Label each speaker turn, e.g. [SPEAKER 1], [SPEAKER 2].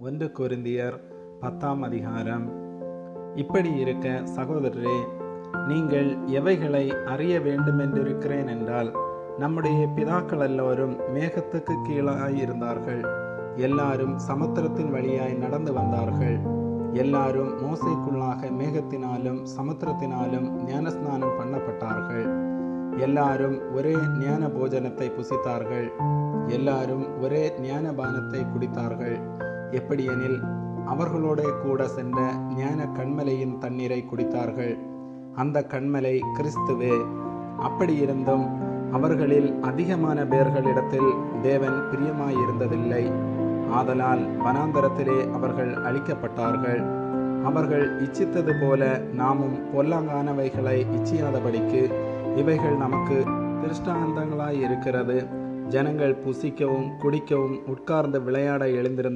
[SPEAKER 1] 1 கொரிந்தியர் 10ஆம் அதிகாரம். இப்படி இருக்க சகோதரரே, நீங்கள் எவைகளை அறிய வேண்டுமென்றிருக்கிறேன் என்றால், நம்முடைய பிதாக்கள் எல்லோரும் மேகத்துக்கு கீழாய் இருந்தார்கள். எல்லாரும் சமுத்திரத்தின் வழியாய் நடந்து வந்தார்கள். எல்லாரும் மோசேக்குள்ளாக மேகத்தினாலும் சமுத்திரத்தினாலும் ஞானஸ்நானம் பண்ணப்பட்டார்கள். எல்லாரும் ஒரே ஞான போஜனத்தை புசித்தார்கள். எல்லாரும் ஒரே ஞானபானத்தை குடித்தார்கள். எப்படியெனில், அவர்களோட கூட சென்ற ஞான கண்மலையின் தண்ணீரை குடித்தார்கள். அந்த கண்மலை கிறிஸ்துவே. அப்படியிருந்தும் அவர்களில் அதிகமான பேர்களிடத்தில் தேவன் பிரியமாயிருந்ததில்லை. ஆதலால் வனாந்தரத்திலே அவர்கள் அழிக்கப்பட்டார்கள். அவர்கள் இச்சித்தது போல நாமும் பொல்லாங்கானவைகளை இச்சியாதபடிக்கு இவைகள் நமக்கு திருஷ்டாந்தங்களாய் இருக்கிறது. ஜனங்கள் புசிக்கவும் குடிக்கவும் உட்கார்ந்து விளையாட எழுந்திருந்த